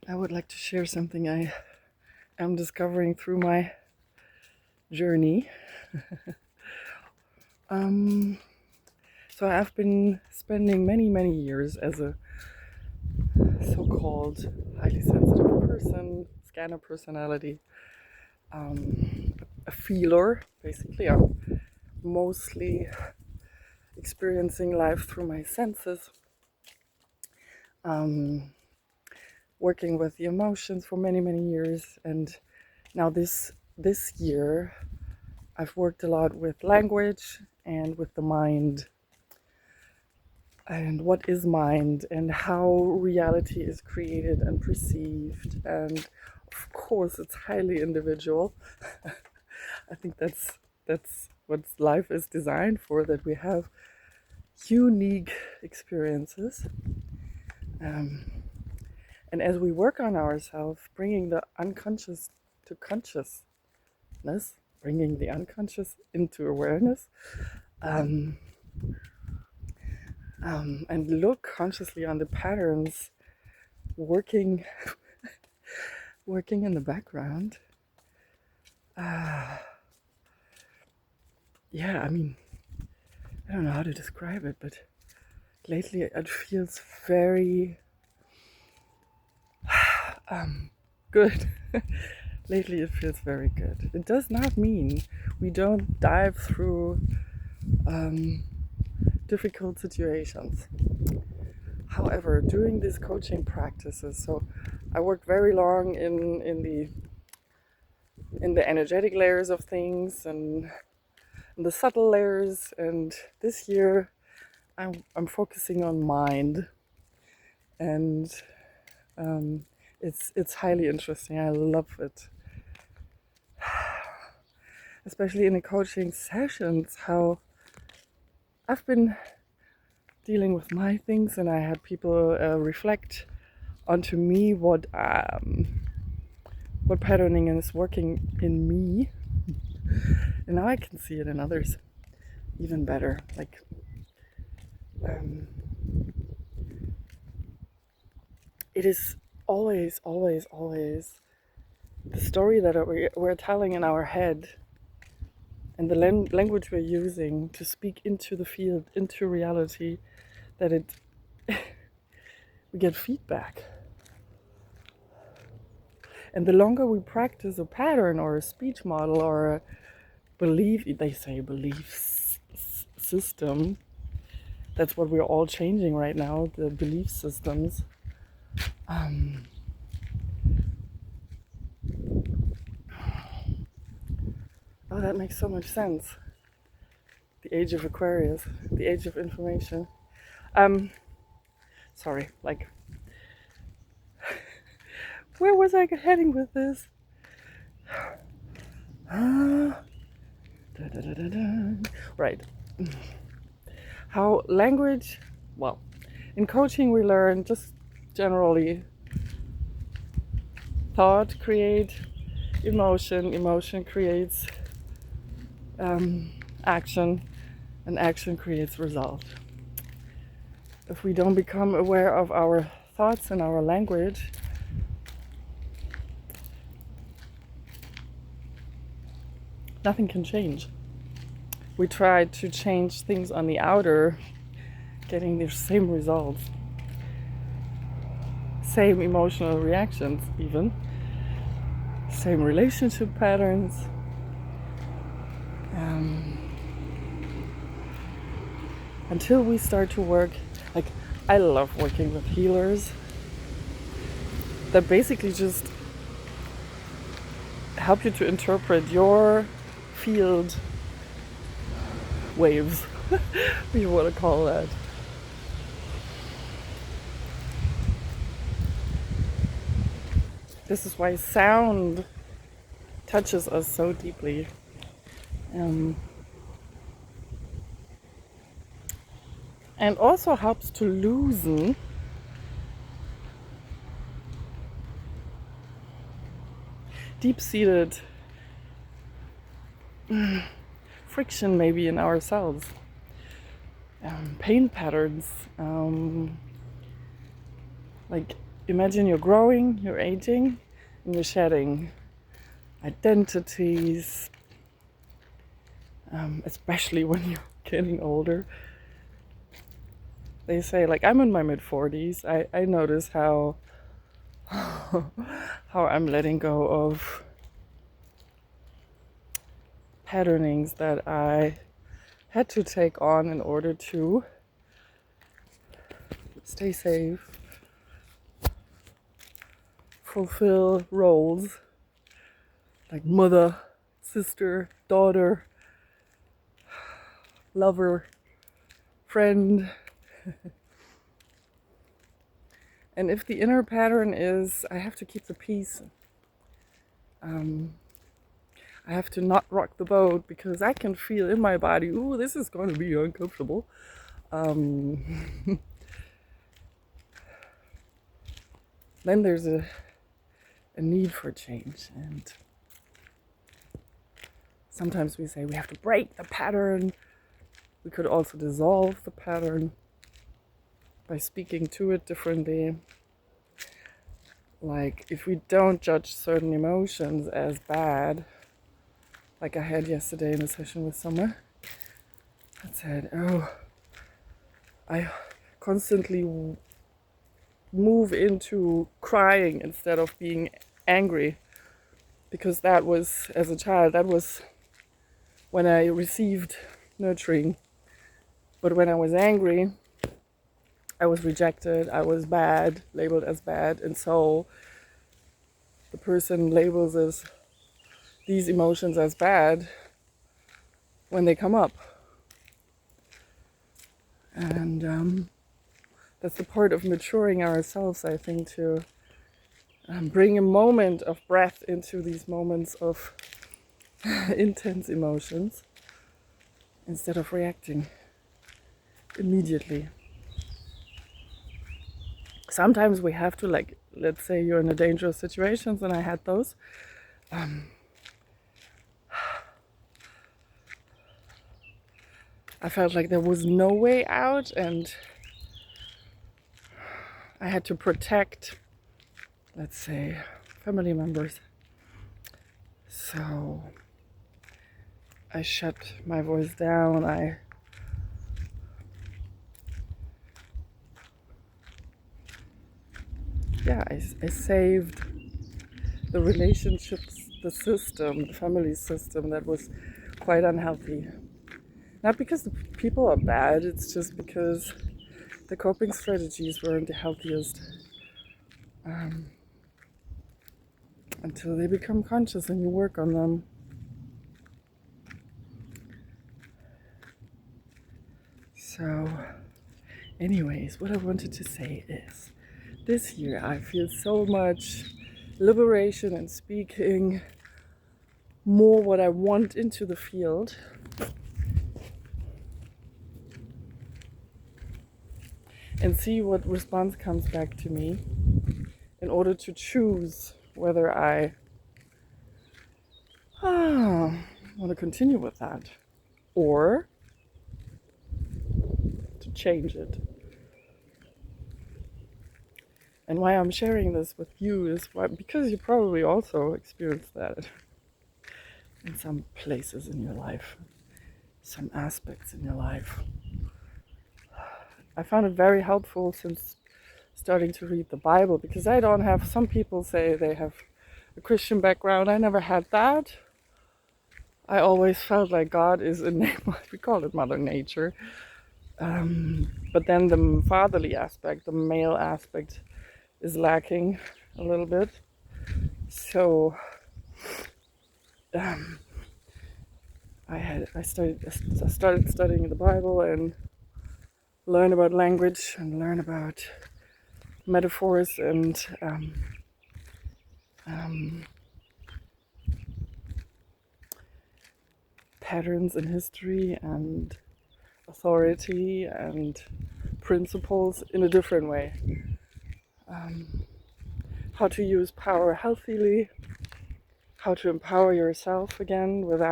I would like to share something I am discovering through my journey. um, so I've been spending many years as a so-called highly sensitive person, scanner personality, a feeler, basically. I'm mostly experiencing life through my senses, um, working with the emotions for many years, and now this year I've worked a lot with language and with the mind, and what is mind and how reality is created and perceived. And of course, it's highly individual. I think that's what life is designed for, that we have unique experiences. Um, and as we work on ourselves, bringing the unconscious to consciousness, bringing the unconscious into awareness, um, and look consciously on the patterns working in the background. Yeah, I mean, I don't know how to describe it, but lately it feels very good. Lately it feels very good. It does not mean we don't dive through difficult situations. However, during these coaching practices, so I worked very long in the energetic layers of things and the subtle layers, and this year I'm focusing on mind, and it's highly interesting. I love it, especially in the coaching sessions. How I've been dealing with my things, and I had people reflect onto me what patterning is working in me, and now I can see it in others even better. Like it is always the story that we're telling in our head, and the language we're using to speak into the field, into reality, that we get feedback. And the longer we practice a pattern or a speech model or a belief system, that's what we're all changing right now, the belief systems. Oh, that makes so much sense. The age of Aquarius, the age of information. Sorry, like, where was I heading with this? Right. How language, well, in coaching we learn just generally thought create emotion, emotion creates action, and action creates result. If we don't become aware of our thoughts and our language, nothing can change. We try to change things on the outer, getting the same results, same emotional reactions, even same relationship patterns. Until we start to work, like, I love working with healers that basically just help you to interpret your field waves, if you want to call that. This is why sound touches us so deeply. And also helps to loosen deep-seated friction maybe in ourselves, pain patterns, like imagine you're growing, you're aging, and you're shedding identities, especially when you're getting older. They say, like, I'm in my mid-40s. I notice how how I'm letting go of patternings that I had to take on in order to stay safe, fulfill roles like mother, sister, daughter, lover, friend. And if the inner pattern is, I have to keep the peace, I have to not rock the boat because I can feel in my body, ooh, this is going to be uncomfortable. Then there's a need for change. And sometimes we say we have to break the pattern. We could also dissolve the pattern by speaking to it differently. Like, if we don't judge certain emotions as bad, like I had yesterday in a session with someone that said, oh, I constantly move into crying instead of being angry, because that was, as a child, that was when I received nurturing. But when I was angry, I was rejected, I was bad, labeled as bad, and so the person labels these emotions as bad when they come up. And that's the part of maturing ourselves, I think, to bring a moment of breath into these moments of intense emotions instead of reacting immediately. Sometimes we have to, like, let's say you're in a dangerous situation, and I had those. I felt like there was no way out, and I had to protect, let's say, family members. So I shut my voice down. I saved the relationships, the system, the family system that was quite unhealthy. Not because the people are bad, it's just because the coping strategies weren't the healthiest. Until they become conscious and you work on them. So, anyways, what I wanted to say is, this year I feel so much liberation and speaking more what I want into the field. And see what response comes back to me in order to choose whether I want to continue with that or to change it. And why I'm sharing this with you is because you probably also experienced that in some places in your life, some aspects in your life. I found it very helpful since starting to read the Bible, because I don't have, some people say they have a Christian background. I never had that. I always felt like God is in, we call it Mother Nature. But then the fatherly aspect, the male aspect, is lacking a little bit. So I started studying the Bible and learn about language and learn about metaphors and patterns in history and authority and principles in a different way. How to use power healthily, how to empower yourself again without